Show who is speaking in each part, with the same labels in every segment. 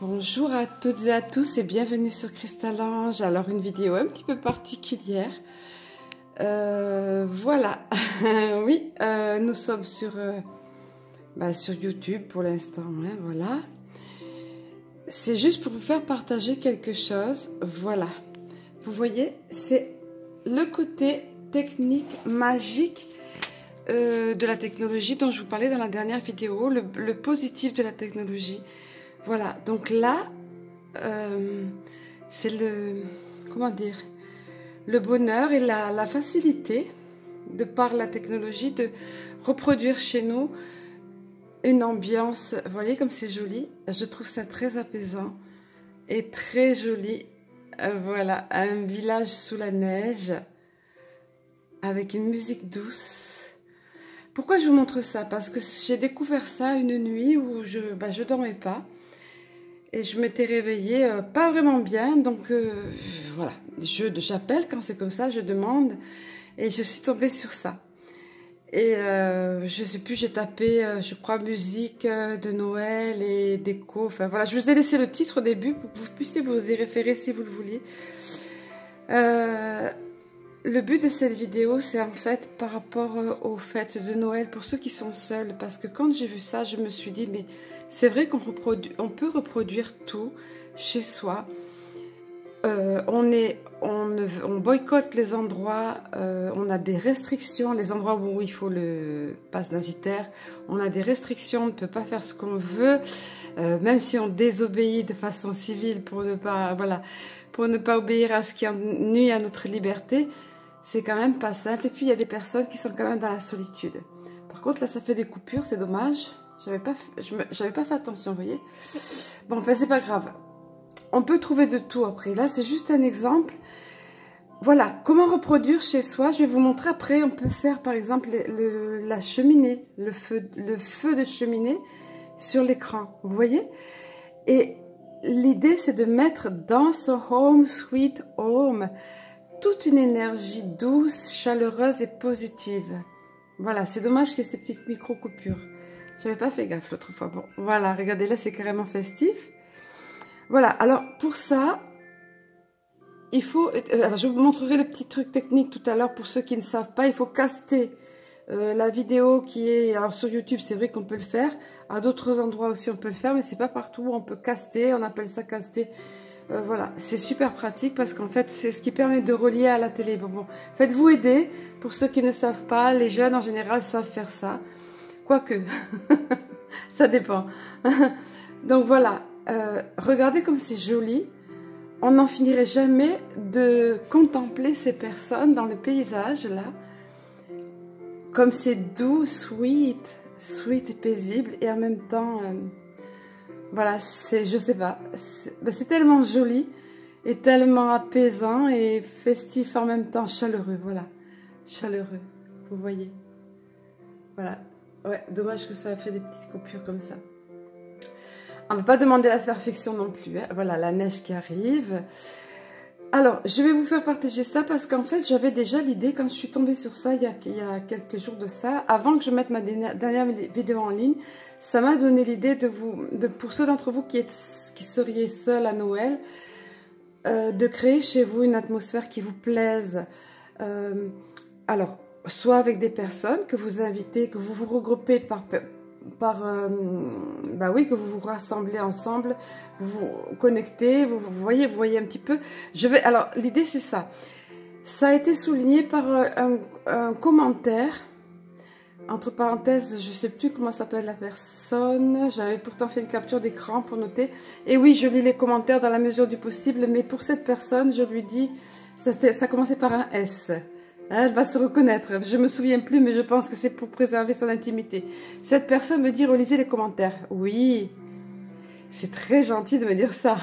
Speaker 1: Bonjour à toutes et à tous et bienvenue sur Crystalange. Alors une vidéo un petit peu particulière. Voilà, oui, nous sommes sur YouTube pour l'instant, hein, voilà. C'est juste pour vous faire partager quelque chose, voilà. Vous voyez, c'est le côté technique, magique de la technologie dont je vous parlais dans la dernière vidéo, le positif de la technologie. Voilà, donc là, c'est comment dire, le bonheur et la facilité, de par la technologie, de reproduire chez nous une ambiance. Vous voyez comme c'est joli, je trouve ça très apaisant et très joli. Voilà, un village sous la neige, avec une musique douce. Pourquoi je vous montre ça? Parce que j'ai découvert ça une nuit où je dormais pas. Et je m'étais réveillée pas vraiment bien, donc voilà, j'appelle quand c'est comme ça, je demande, et je suis tombée sur ça. Et je sais plus, j'ai tapé, je crois, musique de Noël et déco, enfin voilà, je vous ai laissé le titre au début pour que vous puissiez vous y référer si vous le vouliez. Le but de cette vidéo, c'est en fait par rapport aux fêtes de Noël pour ceux qui sont seuls, parce que quand j'ai vu ça, je me suis dit, mais c'est vrai qu'on peut reproduire tout chez soi. On boycotte les endroits, on a des restrictions, les endroits où il faut le pass sanitaire, on a des restrictions, on ne peut pas faire ce qu'on veut, même si on désobéit de façon civile pour ne pas, voilà, pour ne pas obéir à ce qui nuit à notre liberté. C'est quand même pas simple. Et puis il y a des personnes qui sont quand même dans la solitude. Par contre là ça fait des coupures, c'est dommage. J'avais pas fait attention, vous voyez. Bon, enfin c'est pas grave. On peut trouver de tout après. Là c'est juste un exemple. Voilà, comment reproduire chez soi. Je vais vous montrer après. On peut faire par exemple la cheminée, le feu de cheminée sur l'écran. Vous voyez. Et l'idée c'est de mettre dans ce home sweet home toute une énergie douce, chaleureuse et positive. Voilà, c'est dommage qu'il y ait ces petites micro-coupures. Je n'avais pas fait gaffe l'autre fois. Bon, voilà, regardez là, c'est carrément festif. Voilà, alors pour ça, il faut... alors je vous montrerai le petit truc technique tout à l'heure pour ceux qui ne savent pas. Il faut caster la vidéo qui est... Alors sur YouTube, c'est vrai qu'on peut le faire. À d'autres endroits aussi, on peut le faire, mais c'est pas partout. On peut caster, on appelle ça caster... voilà, c'est super pratique parce qu'en fait, c'est ce qui permet de relier à la télé. Bon, faites-vous aider. Pour ceux qui ne savent pas, les jeunes en général savent faire ça. Quoique, ça dépend. Donc voilà, regardez comme c'est joli. On n'en finirait jamais de contempler ces personnes dans le paysage, là. Comme c'est doux, sweet et paisible. Et en même temps... voilà, je sais pas, c'est tellement joli et tellement apaisant et festif en même temps, chaleureux, voilà, chaleureux, vous voyez, voilà, ouais, dommage que ça a fait des petites coupures comme ça. On ne va pas demander la perfection non plus, hein. Voilà, la neige qui arrive. Alors, je vais vous faire partager ça parce qu'en fait, j'avais déjà l'idée quand je suis tombée sur ça il y a quelques jours de ça, avant que je mette ma dernière vidéo en ligne, ça m'a donné l'idée pour ceux d'entre vous qui seriez seuls à Noël, de créer chez vous une atmosphère qui vous plaise. Alors, soit avec des personnes que vous invitez, que vous vous regroupez oui, que vous vous rassemblez ensemble, vous vous connectez, vous voyez un petit peu. Alors, l'idée c'est ça. Ça a été souligné par un commentaire. Entre parenthèses, je ne sais plus comment s'appelle la personne. J'avais pourtant fait une capture d'écran pour noter. Et oui, je lis les commentaires dans la mesure du possible. Mais pour cette personne, je lui dis, ça commençait par un S. Elle va se reconnaître. Je me souviens plus, mais je pense que c'est pour préserver son intimité. Cette personne me dit, relisez les commentaires. Oui, c'est très gentil de me dire ça.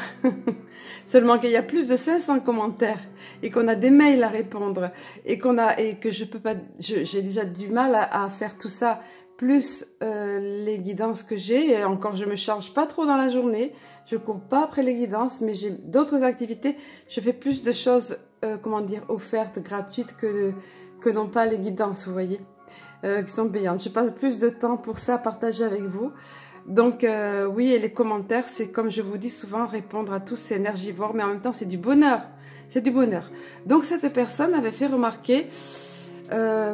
Speaker 1: Seulement qu'il y a plus de 500 commentaires et qu'on a des mails à répondre et que je peux pas, j'ai déjà du mal à faire tout ça, plus les guidances que j'ai. Et encore, je me charge pas trop dans la journée. Je cours pas après les guidances, mais j'ai d'autres activités. Je fais plus de choses, comment dire, offertes, gratuites que non pas les guidances, vous voyez, qui sont payantes. Je passe plus de temps pour ça à partager avec vous. Donc oui, et les commentaires, c'est comme je vous dis souvent, répondre à tous, c'est énergivore, mais en même temps c'est du bonheur. C'est du bonheur. Donc cette personne avait fait remarquer,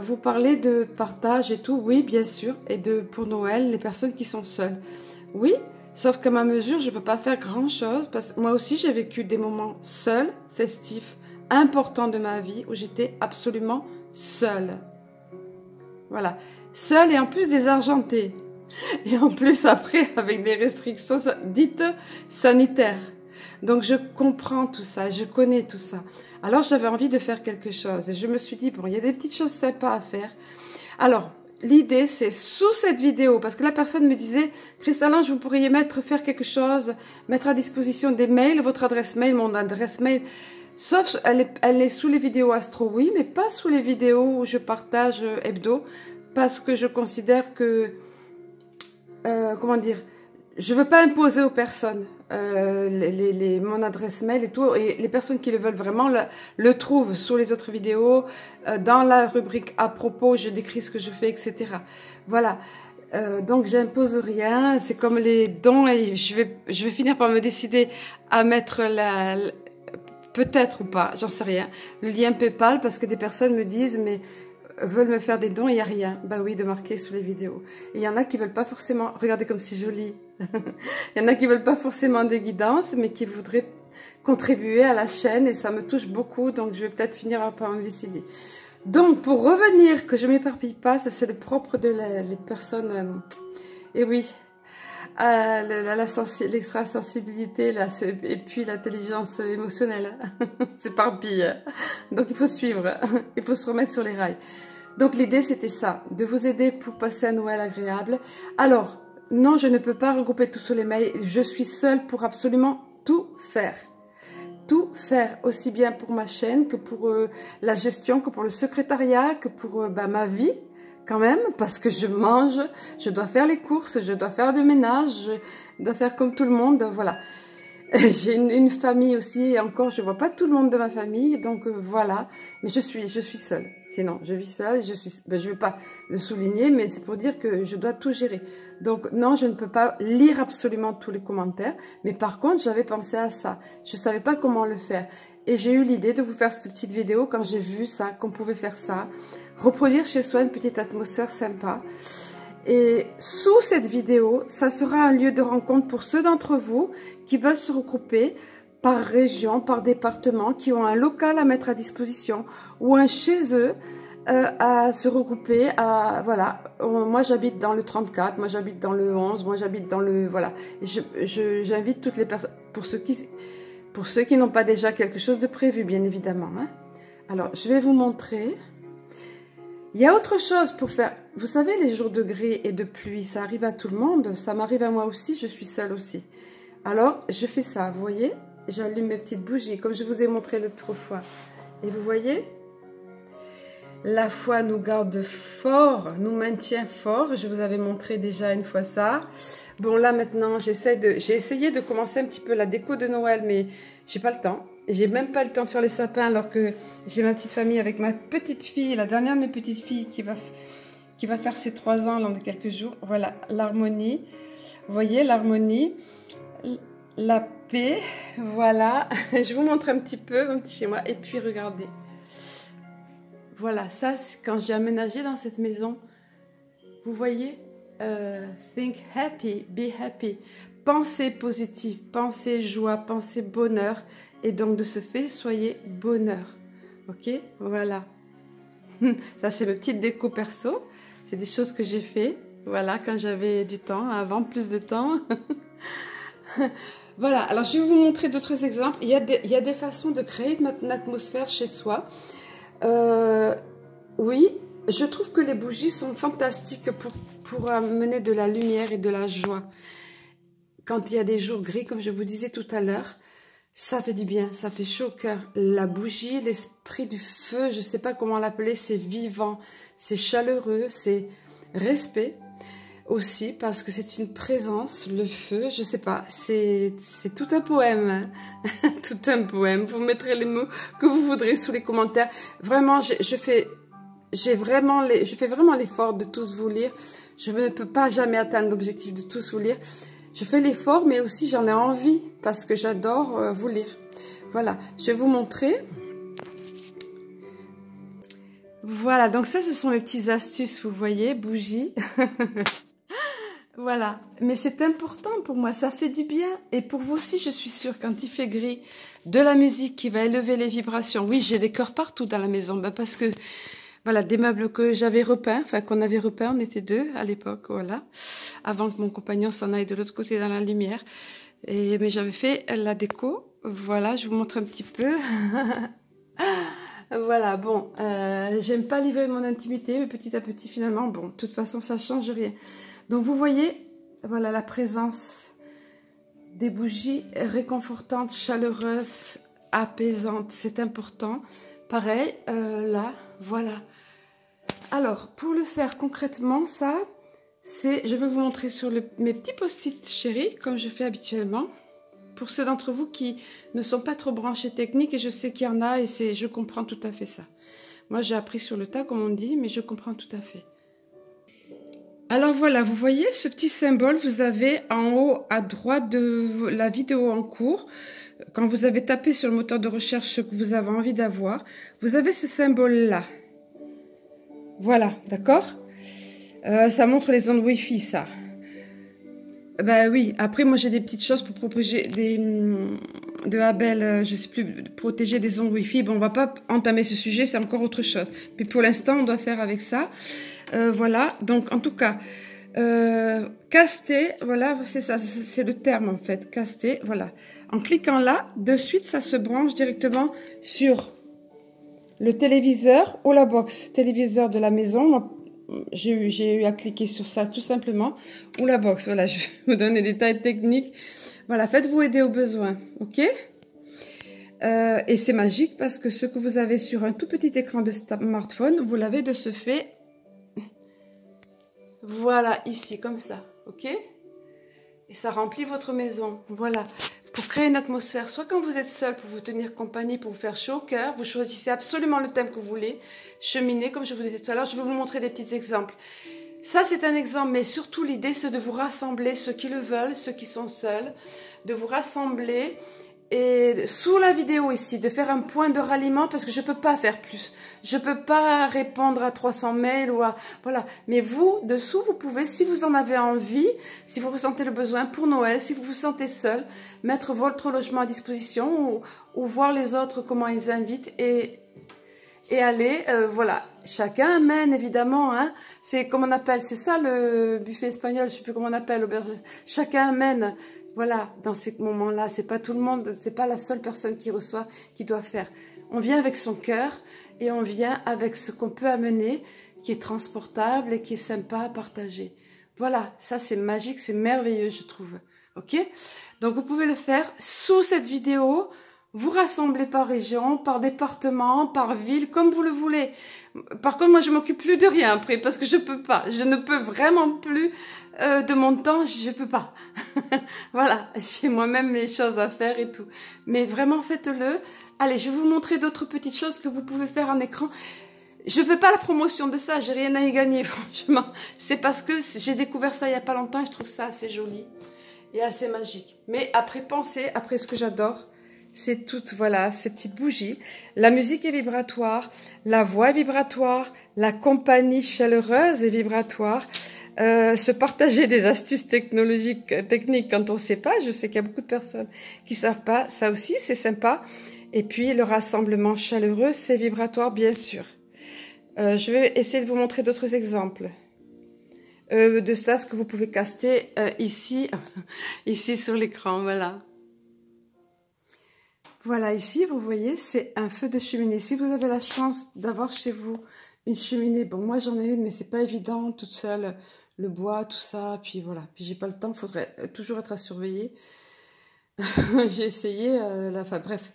Speaker 1: vous parlez de partage et tout, oui bien sûr, et de pour Noël, les personnes qui sont seules. Oui, sauf qu'à ma mesure, je ne peux pas faire grand chose, parce que moi aussi j'ai vécu des moments seuls, festifs, importants de ma vie, où j'étais absolument seule. Voilà, seule et en plus désargentée. Et en plus après avec des restrictions dites sanitaires. Donc je comprends tout ça, je connais tout ça. Alors j'avais envie de faire quelque chose et je me suis dit bon, il y a des petites choses sympas à faire. Alors l'idée c'est sous cette vidéo, parce que la personne me disait Christalange, vous pourriez faire quelque chose, mettre à disposition des mails, votre adresse mail, mon adresse mail. Sauf elle est sous les vidéos astro, oui, mais pas sous les vidéos où je partage hebdo, parce que je considère que comment dire, je veux pas imposer aux personnes mon adresse mail et tout, et les personnes qui le veulent vraiment le trouvent sous les autres vidéos, dans la rubrique à propos, je décris ce que je fais, etc. Voilà, donc j'impose rien, c'est comme les dons, et je vais finir par me décider à mettre peut-être ou pas, j'en sais rien, le lien PayPal, parce que des personnes me disent mais veulent me faire des dons et il n'y a rien. Bah oui, de marquer sous les vidéos. Il y en a qui veulent pas forcément, regardez comme c'est joli. Il y en a qui veulent pas forcément des guidances, mais qui voudraient contribuer à la chaîne et ça me touche beaucoup, donc je vais peut-être finir par me décider. Donc pour revenir, que je m'éparpille pas, ça c'est le propre de les personnes, et oui, l'extrasensibilité, et puis l'intelligence émotionnelle, s'éparpille. Donc il faut suivre, il faut se remettre sur les rails. Donc l'idée c'était ça, de vous aider pour passer un Noël agréable. Alors, non, je ne peux pas regrouper tout sur les mails, je suis seule pour absolument tout faire. Tout faire, aussi bien pour ma chaîne que pour la gestion, que pour le secrétariat, que pour ma vie. Quand même, parce que je mange, je dois faire les courses, je dois faire du ménage, je dois faire comme tout le monde, voilà. J'ai une famille aussi, et encore, je vois pas tout le monde de ma famille, donc voilà. Mais je suis seule. Sinon, je vis seule, je veux pas le souligner, mais c'est pour dire que je dois tout gérer. Donc non, je ne peux pas lire absolument tous les commentaires, mais par contre, j'avais pensé à ça. Je savais pas comment le faire. Et j'ai eu l'idée de vous faire cette petite vidéo quand j'ai vu ça, qu'on pouvait faire ça. Reproduire chez soi une petite atmosphère sympa. Et sous cette vidéo, ça sera un lieu de rencontre pour ceux d'entre vous qui veulent se regrouper par région, par département, qui ont un local à mettre à disposition ou un chez eux à se regrouper. Voilà, moi j'habite dans le 34, moi j'habite dans le 11, moi j'habite dans le... Voilà, j'invite toutes les personnes, pour ceux qui n'ont pas déjà quelque chose de prévu, bien évidemment. Hein. Alors, je vais vous montrer... Il y a autre chose pour faire, vous savez, les jours de gris et de pluie, ça arrive à tout le monde, ça m'arrive à moi aussi, je suis seule aussi. Alors, je fais ça, vous voyez, j'allume mes petites bougies, comme je vous ai montré l'autre fois. Et vous voyez, la foi nous garde fort, nous maintient fort, je vous avais montré déjà une fois ça. Bon, là maintenant, j'ai essayé de commencer un petit peu la déco de Noël, mais j'ai pas le temps. J'ai même pas le temps de faire les sapins alors que j'ai ma petite famille avec ma petite fille, la dernière de mes petites filles qui va faire ses 3 ans dans quelques jours. Voilà, l'harmonie. Vous voyez, l'harmonie, la paix, voilà. Je vous montre un petit peu, mon petit chez moi. Et puis, regardez. Voilà, ça, c'est quand j'ai aménagé dans cette maison. Vous voyez, think happy, be happy. Pensez positif, pensez joie, pensez bonheur. Et donc, de ce fait, soyez bonheur. Ok, voilà. Ça, c'est ma petite déco perso. C'est des choses que j'ai fait. Voilà, quand j'avais du temps, avant plus de temps. Voilà, alors je vais vous montrer d'autres exemples. Il y a des façons de créer une atmosphère chez soi. Oui, je trouve que les bougies sont fantastiques pour amener de la lumière et de la joie. Quand il y a des jours gris, comme je vous disais tout à l'heure, ça fait du bien, ça fait chaud au cœur. La bougie, l'esprit du feu, je ne sais pas comment l'appeler, c'est vivant, c'est chaleureux, c'est respect aussi, parce que c'est une présence, le feu, je ne sais pas, c'est tout un poème, hein. Tout un poème. Vous mettrez les mots que vous voudrez sous les commentaires. Vraiment, je fais vraiment l'effort de tous vous lire. Je ne peux pas jamais atteindre l'objectif de tous vous lire. Je fais l'effort, mais aussi j'en ai envie parce que j'adore vous lire. Voilà, je vais vous montrer. Voilà, donc ça, ce sont mes petites astuces, vous voyez, bougies. Voilà, mais c'est important pour moi, ça fait du bien. Et pour vous aussi, je suis sûre, quand il fait gris, de la musique qui va élever les vibrations. Oui, j'ai des cœurs partout dans la maison, ben parce que, voilà, des meubles que j'avais repeints, enfin qu'on avait repeints, on était deux à l'époque, voilà, avant que mon compagnon s'en aille de l'autre côté dans la lumière. Mais j'avais fait la déco, voilà, je vous montre un petit peu. Voilà, bon, j'aime pas livrer mon intimité, mais petit à petit, finalement, bon, de toute façon, ça change rien. Donc, vous voyez, voilà la présence des bougies réconfortantes, chaleureuses, apaisantes, c'est important. Pareil, là, voilà. Alors, pour le faire concrètement, ça, c'est, je vais vous montrer sur mes petits post-it chéris, comme je fais habituellement. Pour ceux d'entre vous qui ne sont pas trop branchés techniques, et je sais qu'il y en a, et je comprends tout à fait ça. Moi, j'ai appris sur le tas, comme on dit, mais je comprends tout à fait. Alors voilà, vous voyez ce petit symbole, vous avez en haut à droite de la vidéo en cours, quand vous avez tapé sur le moteur de recherche ce que vous avez envie d'avoir, vous avez ce symbole-là. Voilà, d'accord? Ça montre les ondes Wi-Fi, ça. Ben oui, après moi j'ai des petites choses pour proposer de Abel, je sais plus, protéger des ondes Wi-Fi. Bon, on va pas entamer ce sujet, c'est encore autre chose. Mais pour l'instant, on doit faire avec ça. Voilà, donc en tout cas, caster, voilà, c'est ça, c'est le terme en fait, caster, voilà. En cliquant là, de suite, ça se branche directement sur le téléviseur ou la box téléviseur de la maison. J'ai eu à cliquer sur ça tout simplement, ou la box, voilà, je vais vous donner des détails techniques. Voilà, faites-vous aider au besoin, ok? Et c'est magique parce que ce que vous avez sur un tout petit écran de smartphone, vous l'avez de ce fait, voilà, ici, comme ça, ok? Et ça remplit votre maison, voilà. Pour créer une atmosphère, soit quand vous êtes seul pour vous tenir compagnie, pour vous faire chaud au cœur, vous choisissez absolument le thème que vous voulez, cheminer, comme je vous disais tout à l'heure, je vais vous montrer des petits exemples. Ça, c'est un exemple, mais surtout l'idée, c'est de vous rassembler, ceux qui le veulent, ceux qui sont seuls, de vous rassembler, et sous la vidéo ici, de faire un point de ralliement, parce que je ne peux pas faire plus. Je ne peux pas répondre à 300 mails ou à... Voilà. Mais vous, dessous, vous pouvez, si vous en avez envie, si vous ressentez le besoin pour Noël, si vous vous sentez seul, mettre votre logement à disposition ou voir les autres comment ils invitent et aller, voilà. Chacun amène, évidemment, hein. C'est comme on appelle, c'est ça le buffet espagnol, je ne sais plus comment on appelle, auberge. Chacun amène. Voilà, dans ces moments-là, c'est pas tout le monde, c'est pas la seule personne qui reçoit, qui doit faire. On vient avec son cœur et on vient avec ce qu'on peut amener, qui est transportable et qui est sympa à partager. Voilà, ça c'est magique, c'est merveilleux, je trouve. Ok? Donc vous pouvez le faire sous cette vidéo, vous rassemblez par région, par département, par ville, comme vous le voulez. Par contre, moi je m'occupe plus de rien après, parce que je peux pas, je ne peux vraiment plus de mon temps, je peux pas. Voilà, j'ai moi-même mes choses à faire et tout. Mais vraiment, faites-le. Allez, je vais vous montrer d'autres petites choses que vous pouvez faire en écran. Je ne fais pas la promotion de ça, j'ai rien à y gagner, franchement. C'est parce que j'ai découvert ça il n'y a pas longtemps et je trouve ça assez joli et assez magique. Mais après, pensez, après ce que j'adore, c'est toutes, voilà, ces petites bougies. La musique est vibratoire, la voix est vibratoire, la compagnie chaleureuse est vibratoire. Se partager des astuces techniques quand on ne sait pas. Je sais qu'il y a beaucoup de personnes qui ne savent pas. Ça aussi, c'est sympa. Et puis, le rassemblement chaleureux, c'est vibratoire, bien sûr. Je vais essayer de vous montrer d'autres exemples de ça, ce que vous pouvez caster ici, ici sur l'écran. Voilà. Voilà, ici, vous voyez, c'est un feu de cheminée. Si vous avez la chance d'avoir chez vous une cheminée, bon, moi j'en ai une, mais c'est pas évident, toute seule. Le bois, tout ça, puis voilà. Puis j'ai pas le temps, il faudrait toujours être à surveiller. J'ai essayé, enfin bref,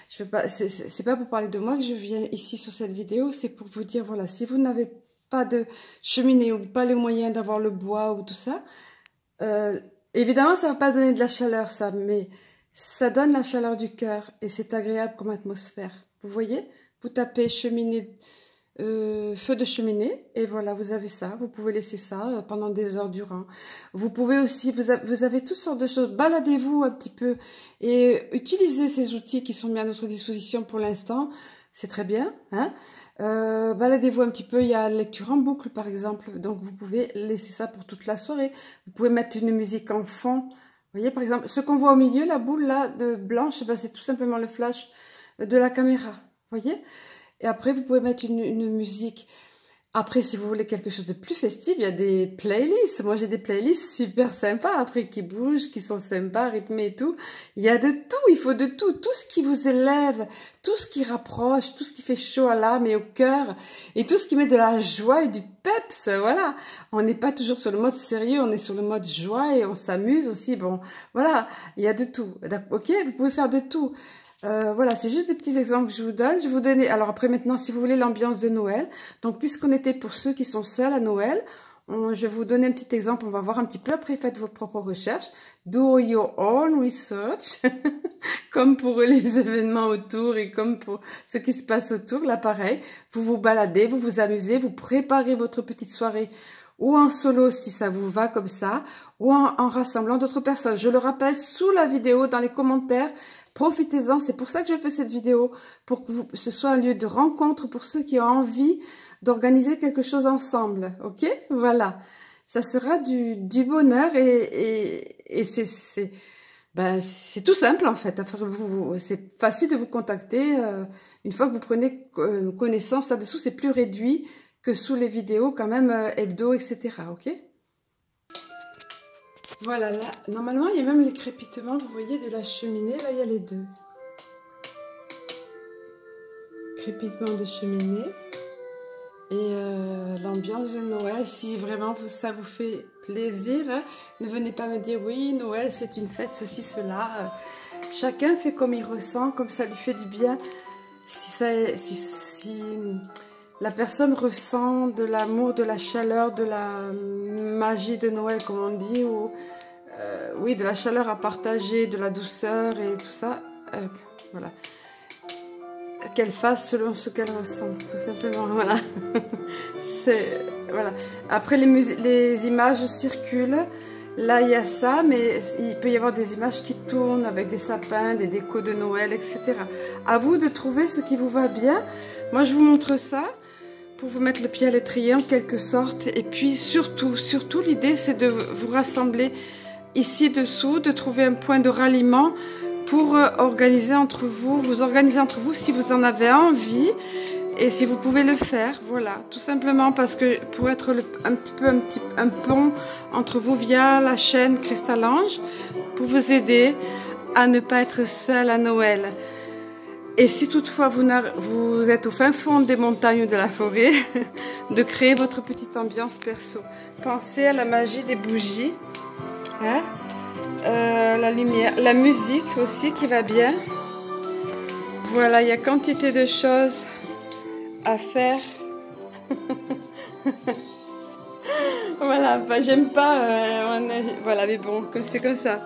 Speaker 1: je veux pas, c'est pas pour parler de moi que je viens ici sur cette vidéo, c'est pour vous dire, voilà, si vous n'avez pas de cheminée ou pas les moyens d'avoir le bois ou tout ça, évidemment ça va pas donner de la chaleur ça, mais ça donne la chaleur du cœur et c'est agréable comme atmosphère. Vous voyez, vous tapez cheminée feu de cheminée, et voilà, vous avez ça. Vous pouvez laisser ça pendant des heures durant. Vous pouvez aussi, vous avez toutes sortes de choses. Baladez-vous un petit peu et utilisez ces outils qui sont mis à notre disposition pour l'instant. C'est très bien, hein. Baladez-vous un petit peu. Il y a la lecture en boucle, par exemple. Donc, vous pouvez laisser ça pour toute la soirée. Vous pouvez mettre une musique en fond. Vous voyez, par exemple, ce qu'on voit au milieu, la boule là de blanche, ben, c'est tout simplement le flash de la caméra. Vous voyez? Et après, vous pouvez mettre une musique. Après, si vous voulez quelque chose de plus festif, il y a des playlists. Moi, j'ai des playlists super sympas, après, qui bougent, qui sont sympas, rythmées et tout. Il y a de tout, il faut de tout. Tout ce qui vous élève, tout ce qui rapproche, tout ce qui fait chaud à l'âme et au cœur, et tout ce qui met de la joie et du peps, voilà. On n'est pas toujours sur le mode sérieux, on est sur le mode joie et on s'amuse aussi. Bon, voilà, il y a de tout. Ok, vous pouvez faire de tout. Voilà, c'est juste des petits exemples que je vous donne. Je vais vous donner, alors après maintenant, si vous voulez l'ambiance de Noël, donc puisqu'on était pour ceux qui sont seuls à Noël, je vais vous donner un petit exemple, on va voir un petit peu, après faites vos propres recherches, do your own research, comme pour les événements autour et comme pour ce qui se passe autour, là pareil, vous vous baladez, vous vous amusez, vous préparez votre petite soirée, ou en solo si ça vous va comme ça, ou en rassemblant d'autres personnes. Je le rappelle, sous la vidéo, dans les commentaires, profitez-en, c'est pour ça que je fais cette vidéo, pour que ce soit un lieu de rencontre pour ceux qui ont envie d'organiser quelque chose ensemble, ok? Voilà, ça sera du bonheur et c'est tout simple en fait. C'est facile de vous contacter une fois que vous prenez connaissance là-dessous, c'est plus réduit que sous les vidéos quand même hebdo, etc. Ok? Voilà, là, normalement, il y a même les crépitements, vous voyez, de la cheminée. Là, il y a les deux. Crépitement de cheminée. Et l'ambiance de Noël, si vraiment ça vous fait plaisir, hein, ne venez pas me dire, oui, Noël, c'est une fête, ceci, cela. Chacun fait comme il ressent, comme ça lui fait du bien. Si la personne ressent de l'amour, de la chaleur, de la magie de Noël, comme on dit, ou oui, de la chaleur à partager, de la douceur et tout ça, voilà. Qu'elle fasse selon ce qu'elle ressent, tout simplement, voilà. Voilà. Après, les images circulent. Là, il y a ça, mais il peut y avoir des images qui tournent avec des sapins, des décos de Noël, etc. À vous de trouver ce qui vous va bien. Moi, je vous montre ça pour vous mettre le pied à l'étrier en quelque sorte. Et puis surtout, l'idée c'est de vous rassembler ici dessous, de trouver un point de ralliement pour vous organiser entre vous si vous en avez envie et si vous pouvez le faire. Voilà, tout simplement parce que pour être un pont entre vous via la chaîne Cristal-Ange pour vous aider à ne pas être seul à Noël. Et si toutefois vous êtes au fin fond des montagnes ou de la forêt, de créer votre petite ambiance perso. Pensez à la magie des bougies, hein, la lumière, la musique aussi qui va bien. Voilà, il y a quantité de choses à faire. Voilà, bah, j'aime pas, voilà, mais bon, c'est comme ça.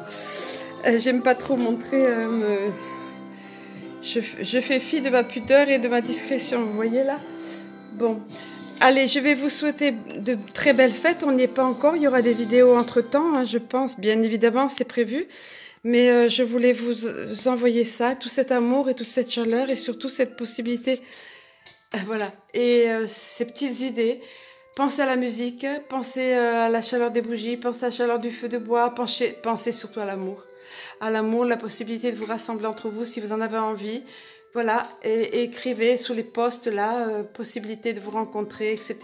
Speaker 1: J'aime pas trop montrer je fais fi de ma pudeur et de ma discrétion, vous voyez là? Bon, allez, je vais vous souhaiter de très belles fêtes, on n'y est pas encore, il y aura des vidéos entre-temps, hein, je pense, bien évidemment, c'est prévu. Mais je voulais vous envoyer ça, tout cet amour et toute cette chaleur et surtout cette possibilité, voilà, et ces petites idées. Pensez à la musique, pensez à la chaleur des bougies, pensez à la chaleur du feu de bois, pensez surtout à l'amour. À l'amour, la possibilité de vous rassembler entre vous si vous en avez envie. Voilà, et écrivez sous les posts là, possibilité de vous rencontrer, etc.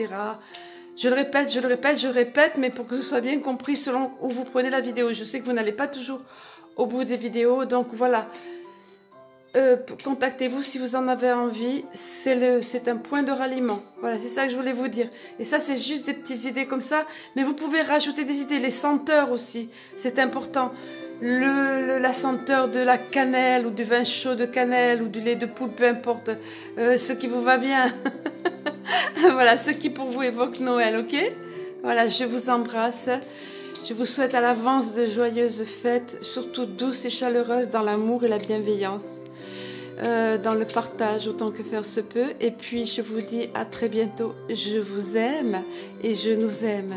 Speaker 1: Je le répète, mais pour que ce soit bien compris selon où vous prenez la vidéo. Je sais que vous n'allez pas toujours au bout des vidéos, donc voilà. Contactez-vous si vous en avez envie, c'est un point de ralliement. Voilà, c'est ça que je voulais vous dire. Et ça, c'est juste des petites idées comme ça, mais vous pouvez rajouter des idées. Les senteurs aussi, c'est important. La senteur de la cannelle ou du vin chaud de cannelle ou du lait de poule, peu importe, ce qui vous va bien. Voilà, ce qui pour vous évoque Noël, ok? Voilà, je vous embrasse. Je vous souhaite à l'avance de joyeuses fêtes, surtout douces et chaleureuses dans l'amour et la bienveillance. dans le partage autant que faire se peut. Et puis je vous dis à très bientôt. Je vous aime et je nous aime.